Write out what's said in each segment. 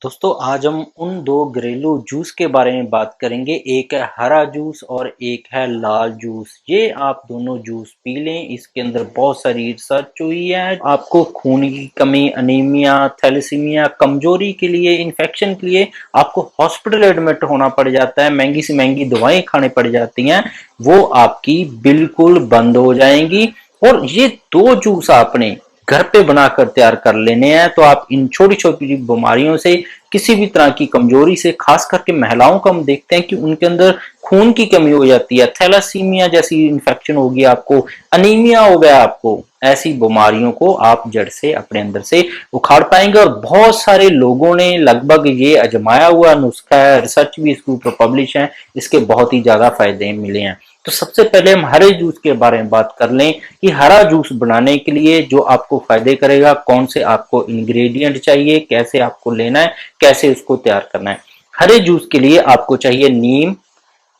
दोस्तों आज हम उन दो घरेलू जूस के बारे में बात करेंगे। एक है हरा जूस और एक है लाल जूस। ये आप दोनों जूस पी लें, इसके अंदर बहुत सारी रिसर्च हुई है। आपको खून की कमी, अनीमिया, थैलेसीमिया, कमजोरी के लिए, इन्फेक्शन के लिए आपको हॉस्पिटल एडमिट होना पड़ जाता है, महंगी से महंगी दवाएं खानी पड़ जाती हैं, वो आपकी बिल्कुल बंद हो जाएंगी। और ये दो जूस आपने घर पे बनाकर तैयार कर लेने हैं तो आप इन छोटी छोटी बीमारियों से, किसी भी तरह की कमजोरी से, खास करके महिलाओं को हम देखते हैं कि उनके अंदर खून की कमी हो जाती है, थैलासीमिया जैसी इन्फेक्शन होगी, आपको अनीमिया हो गया, आपको ऐसी बीमारियों को आप जड़ से अपने अंदर से उखाड़ पाएंगे। और बहुत सारे लोगों ने लगभग ये आजमाया हुआ नुस्खा है, रिसर्च भी इसके ऊपर पब्लिश है, इसके बहुत ही ज्यादा फायदे मिले हैं। तो सबसे पहले हम हरे जूस के बारे में बात कर लें कि हरा जूस बनाने के लिए जो आपको फायदे करेगा, कौन से आपको इंग्रेडिएंट चाहिए, कैसे आपको लेना है, कैसे उसको तैयार करना है। हरे जूस के लिए आपको चाहिए नीम,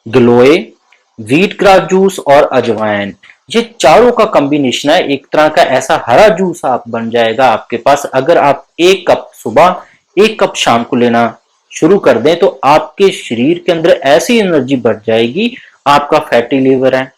गिलोय, व्हीट ग्रास जूस और अजवाइन। ये चारों का कॉम्बिनेशन है, एक तरह का ऐसा हरा जूस आप बन जाएगा आपके पास। अगर आप एक कप सुबह, एक कप शाम को लेना शुरू कर दें तो आपके शरीर के अंदर ऐसी एनर्जी बढ़ जाएगी। आपका फैटी लीवर है,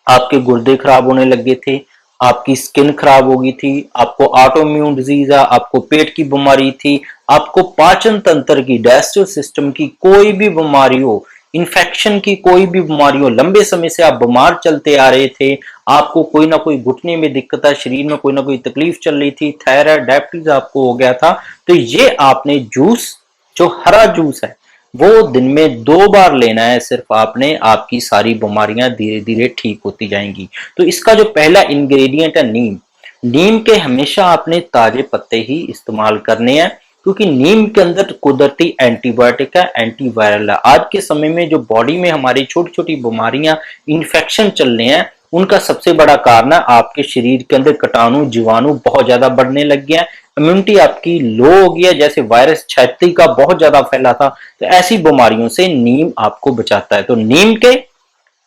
आपके गुर्दे खराब होने लगे थे, आपकी स्किन खराब हो गई थी, आपको ऑटोइम्यून डिजीज है, आपको पेट की बीमारी थी, आपको पाचन तंत्र की, डाइजेस्टिव सिस्टम की कोई भी बीमारी हो, इन्फेक्शन की कोई भी बीमारी हो, लंबे समय से आप बीमार चलते आ रहे थे, आपको कोई ना कोई घुटने में दिक्कत है, शरीर में कोई ना कोई तकलीफ चल रही थी, थायराइड, डायबिटीज आपको हो गया था, तो ये आपने जूस, जो हरा जूस है, वो दिन में 2 बार लेना है सिर्फ आपने। आपकी सारी बीमारियां धीरे धीरे ठीक होती जाएंगी। तो इसका जो पहला इंग्रेडिएंट है नीम, नीम के हमेशा आपने ताजे पत्ते ही इस्तेमाल करने हैं, क्योंकि नीम के अंदर कुदरती एंटीबायोटिक है, एंटीवायरल है। आज के समय में जो बॉडी में हमारी छोटी छोटी बीमारियां, इन्फेक्शन चल रहे हैं, उनका सबसे बड़ा कारण है आपके शरीर के अंदर कीटाणु, जीवाणु बहुत ज्यादा बढ़ने लग गया है, इम्यूनिटी आपकी लो हो गई है। जैसे वायरस छाती का बहुत ज्यादा फैला था, तो ऐसी बीमारियों से नीम आपको बचाता है। तो नीम के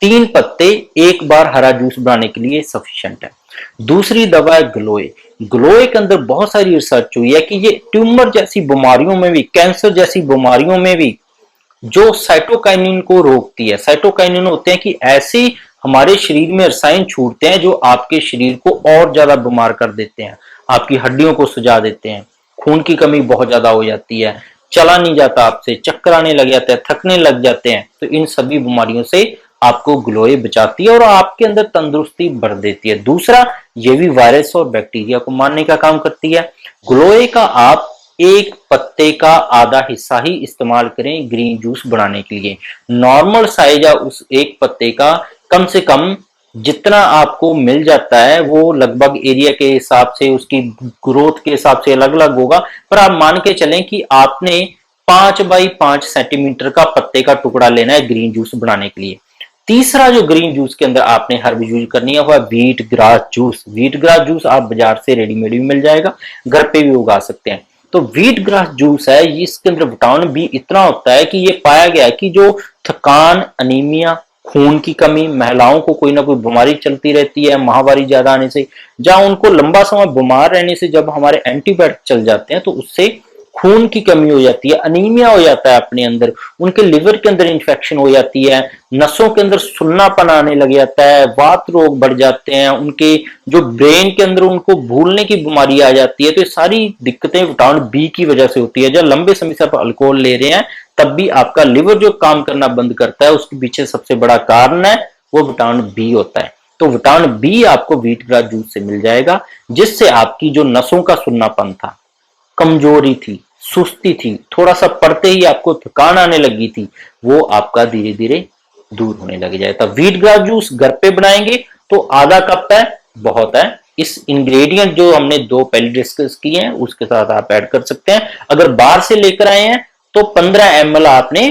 3 पत्ते एक बार हरा जूस बनाने के लिए सफिशिएंट है। दूसरी दवा है ग्लोए। ग्लोए के अंदर बहुत सारी रिसर्च हुई है कि ये ट्यूमर जैसी बीमारियों में भी, कैंसर जैसी बीमारियों में भी जो साइटोकाइनिन को रोकती है। साइटोकाइनिन होते हैं कि ऐसे हमारे शरीर में रसायन छूटते हैं जो आपके शरीर को और ज्यादा बीमार कर देते हैं, आपकी हड्डियों को सुजा देते हैं, खून की कमी बहुत ज्यादा हो जाती है, चला नहीं जाता आपसे, चक्कर आने लग जाता है, थकने लग जाते हैं। तो इन सभी बीमारियों से आपको ग्लोए बचाती है और आपके अंदर तंदुरुस्ती भर देती है। दूसरा, ये भी वायरस और बैक्टीरिया को मारने का काम करती है। ग्लोए का आप एक पत्ते का आधा हिस्सा ही इस्तेमाल करें ग्रीन जूस बनाने के लिए। नॉर्मल साइज है उस एक पत्ते का, कम से कम जितना आपको मिल जाता है वो लगभग एरिया के हिसाब से, उसकी ग्रोथ के हिसाब से अलग अलग होगा, पर आप मान के चलें कि आपने 5 बाई 5 सेंटीमीटर का पत्ते का टुकड़ा लेना है ग्रीन जूस बनाने के लिए। तीसरा जो ग्रीन जूस के अंदर आपने हर्ब यूज करनी है वो है wheat grass juice. Wheat grass juice आप बाजार से रेडीमेड भी मिल जाएगा, घर पे भी उगा सकते हैं। तो व्हीट ग्रास जूस है, इसके अंदर विटामिन बी इतना होता है कि ये पाया गया है कि जो थकान, अनीमिया, खून की कमी, महिलाओं को कोई ना कोई बीमारी चलती रहती है माहवारी ज्यादा आने से, जहां उनको लंबा समय बीमार रहने से जब हमारे एंटीबायोटिक चल जाते हैं तो उससे खून की कमी हो जाती है, अनीमिया हो जाता है अपने अंदर, उनके लिवर के अंदर इंफेक्शन हो जाती है, नसों के अंदर सुन्नापन आने लग जाता है, वात रोग बढ़ जाते हैं, उनके जो ब्रेन के अंदर उनको भूलने की बीमारी आ जाती है। तो ये सारी दिक्कतें विटामिन बी की वजह से होती है। जब लंबे समय से आप अल्कोहल ले रहे हैं तब भी आपका लिवर जो काम करना बंद करता है, उसके पीछे सबसे बड़ा कारण है वो विटामिन बी होता है। तो विटामिन बी आपको व्हीट ग्रास जूस से मिल जाएगा, जिससे आपकी जो नसों का सुन्नापन था, कमजोरी थी, सुस्ती थी, थोड़ा सा पढ़ते ही आपको थकान आने लगी थी, वो आपका धीरे धीरे दूर होने लग जाए। तो व्हीट ग्रास जूस घर पे बनाएंगे तो आधा कप है, बहुत है। इस इंग्रेडिएंट जो हमने दो पहले डिस्कस किए हैं उसके साथ आप ऐड कर सकते हैं। अगर बाहर से लेकर आए हैं तो 15 ml आपने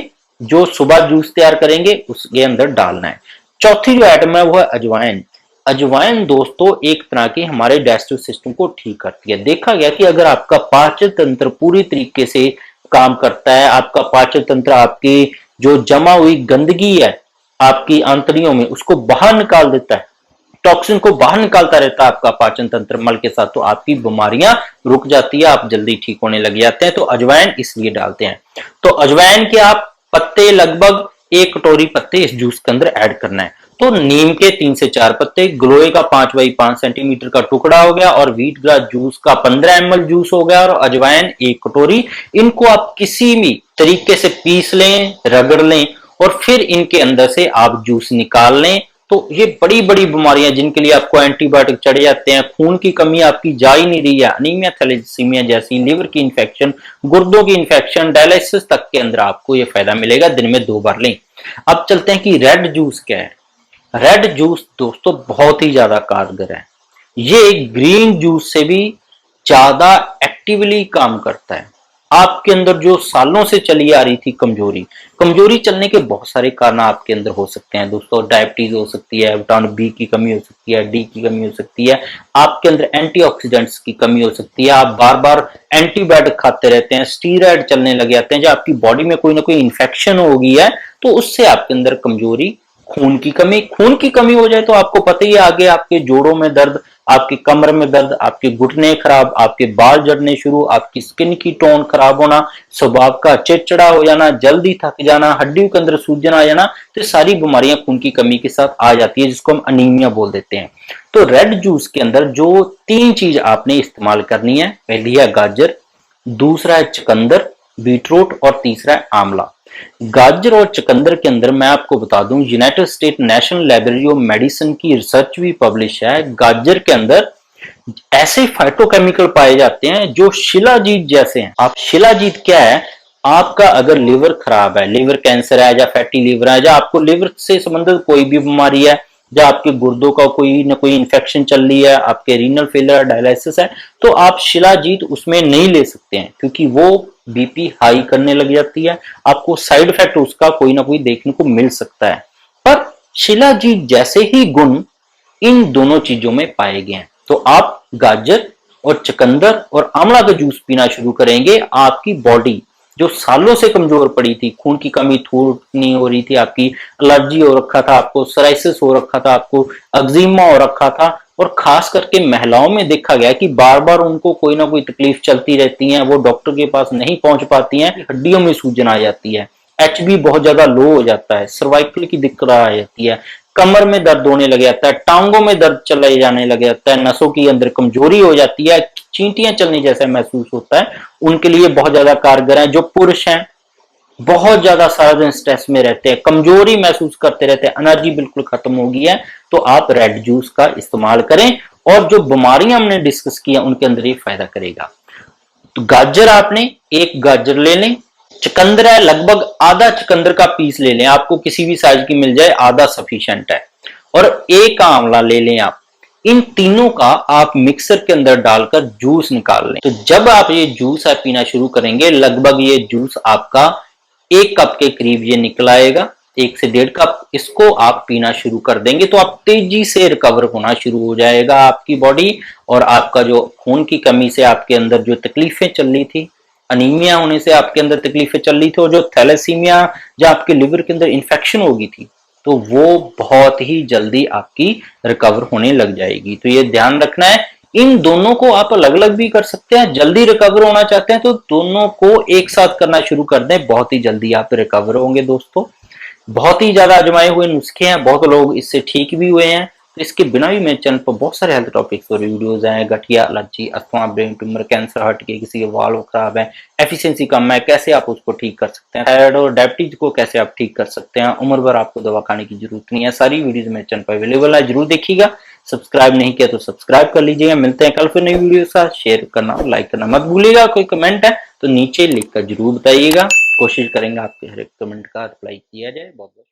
जो सुबह जूस तैयार करेंगे उसके अंदर डालना है। चौथी जो आइटम है वो है अजवाइन। अजवाइन दोस्तों एक तरह की हमारे डाइजेस्टिव सिस्टम को ठीक करती है। देखा गया कि अगर आपका पाचन तंत्र पूरी तरीके से काम करता है, आपका पाचन तंत्र आपकी जो जमा हुई गंदगी है आपकी आंतड़ियों में उसको बाहर निकाल देता है, टॉक्सिन को बाहर निकालता रहता है आपका पाचन तंत्र मल के साथ, तो आपकी बीमारियां रुक जाती है, आप जल्दी ठीक होने लग जाते हैं। तो अजवाइन इसलिए डालते हैं। तो अजवाइन के आप पत्ते लगभग 1 कटोरी पत्ते इस जूस के अंदर ऐड करना है। तो नीम के 3 से 4 पत्ते, गिलोय का 5 बाई 5 सेंटीमीटर का टुकड़ा हो गया, और व्हीट ग्रास जूस का 15 ml जूस हो गया, और अजवाइन 1 कटोरी। इनको आप किसी भी तरीके से पीस लें, रगड़ लें, और फिर इनके अंदर से आप जूस निकाल लें। तो ये बड़ी बड़ी बीमारियां जिनके लिए आपको एंटीबायोटिक चढ़ जाते हैं, खून की कमी आपकी जा ही नहीं रही है, अनीमिया थैलेसीमिया जैसी, लिवर की इंफेक्शन, गुर्दों की इंफेक्शन, डायलिसिस तक के अंदर आपको ये फायदा मिलेगा। दिन में 2 बार लें। अब चलते हैं कि रेड जूस क्या है। रेड जूस दोस्तों बहुत ही ज्यादा कारगर है। ये ग्रीन जूस से भी ज्यादा एक्टिवली काम करता है। आपके अंदर जो सालों से चली आ रही थी कमजोरी चलने के बहुत सारे कारण आपके अंदर हो सकते हैं दोस्तों। डायबिटीज हो सकती है, विटामिन बी की कमी हो सकती है, डी की कमी हो सकती है, आपके अंदर एंटीऑक्सीडेंट्स की कमी हो सकती है, आप बार बार एंटीबायोटिक खाते रहते हैं, स्टीरॉयड चलने लग जाते हैं, जब आपकी बॉडी में कोई ना कोई इन्फेक्शन हो गई है तो उससे आपके अंदर कमजोरी, खून की कमी हो जाए तो आपको पता ही है, आगे आपके जोड़ों में दर्द, आपकी कमर में दर्द, आपके घुटने खराब, आपके बाल झड़ने शुरू, आपकी स्किन की टोन खराब होना, स्वभाव का चिड़चिड़ा हो जाना, जल्दी थक जाना, हड्डियों के अंदर सूजन आ जाना, तो सारी बीमारियां खून की कमी के साथ आ जाती है, जिसको हम अनीमिया बोल देते हैं। तो रेड जूस के अंदर जो 3 चीज आपने इस्तेमाल करनी है, पहली है गाजर, दूसरा है चुकंदर, बीटरूट, और तीसरा है आंवला। गाजर और चुकंदर के अंदर मैं आपको बता दूं, United state national library of medicine की रिसर्च भी पब्लिश है। गाजर के अंदर ऐसे फाइटोकेमिकल पाए जाते हैं जो शिलाजीत जैसे हैं। आप शिलाजीत क्या है, आपका अगर लिवर खराब है, लिवर कैंसर है, या फैटी लिवर है, या आपको लिवर से संबंधित कोई भी बीमारी है, या आपके गुर्दों का कोई ना कोई इन्फेक्शन चल रही है, आपके रीनल फेलियर, डायलिसिस है, तो आप शिलाजीत उसमें नहीं ले सकते हैं, क्योंकि वो बीपी हाई करने लग जाती है। आपको साइड इफेक्ट उसका कोई ना कोई देखने को मिल सकता है। पर शिलाजीत जैसे ही गुण इन दोनों चीजों में पाए गए हैं। तो आप गाजर और चुकंदर और आंवला का जूस पीना शुरू करेंगे, आपकी बॉडी जो सालों से कमजोर पड़ी थी, खून की कमी थूर नहीं हो रही थी, आपकी एलर्जी हो रखा था, आपको सोराइसिस हो रखा था, आपको एक्जिमा हो रखा था, और खास करके महिलाओं में देखा गया कि बार बार उनको कोई ना कोई तकलीफ चलती रहती है, वो डॉक्टर के पास नहीं पहुंच पाती हैं, हड्डियों में सूजन आ जाती है, एचबी बहुत ज्यादा लो हो जाता है, सर्वाइकल की दिक्कत आ जाती है, कमर में दर्द होने लग जाता है, टांगों में दर्द चले जाने लग जाता है, नसों की अंदर कमजोरी हो जाती है, चींटियां चलने जैसा महसूस होता है, उनके लिए बहुत ज्यादा कारगर है। जो पुरुष हैं, बहुत ज्यादा सारा दिन स्ट्रेस में रहते हैं, कमजोरी महसूस करते रहते हैं, एनर्जी बिल्कुल खत्म हो गई है, तो आप रेड जूस का इस्तेमाल करें, और जो बीमारियां हमने डिस्कस किया उनके अंदर ये फायदा करेगा। तो गाजर आपने 1 गाजर ले लें, चुकंदर है लगभग आधा चुकंदर का पीस ले लें, आपको किसी भी साइज की मिल जाए, आधा सफिशिएंट है, और 1 आंवला ले लें आप। इन तीनों का आप मिक्सर के अंदर डालकर जूस निकाल लें। तो जब आप ये जूस है पीना शुरू करेंगे, लगभग ये जूस आपका 1 कप के करीब ये निकल आएगा, 1 से 1.5 कप। इसको आप पीना शुरू कर देंगे तो आप तेजी से रिकवर होना शुरू हो जाएगा आपकी बॉडी, और आपका जो खून की कमी से आपके अंदर जो तकलीफें चल रही थी, अनीमिया होने से आपके अंदर तकलीफें चल रही थी, और जो थैलेसीमिया, जो आपके लिवर के अंदर इंफेक्शन हो गई थी, तो वो बहुत ही जल्दी आपकी रिकवर होने लग जाएगी। तो ये ध्यान रखना है, इन दोनों को आप अलग अलग भी कर सकते हैं। जल्दी रिकवर होना चाहते हैं तो दोनों को एक साथ करना शुरू कर दें, बहुत ही जल्दी आप रिकवर होंगे दोस्तों। बहुत ही ज्यादा आजमाए हुए नुस्खे हैं, बहुत लोग इससे ठीक भी हुए हैं। तो इसके बिना भी मेरे चैनल पर बहुत सारे हेल्थ टॉपिक्स और वीडियोस हैं, गठिया, allergy, asthma, brain tumour, cancer, heart के किसी के वाल्व खराब है, एफिशिएंसी कम है, कैसे आप उसको ठीक कर सकते हैं, थायराइड और डायबिटीज को कैसे आप ठीक कर सकते हैं, उम्र भर आपको दवा खाने की जरूरत नहीं है। सारी वीडियोज मेरे चैनल पर अवेलेबल है, जरूर देखिएगा। सब्सक्राइब नहीं किया तो सब्सक्राइब कर लीजिएगा। मिलते हैं कल फिर नई वीडियो के साथ। शेयर करना और लाइक करना मत भूलिएगा। कोई कमेंट है तो नीचे लिख कर जरूर बताइएगा, कोशिश करेंगे आपके हर एक कमेंट का रिप्लाई किया जाए। बहुत बहुत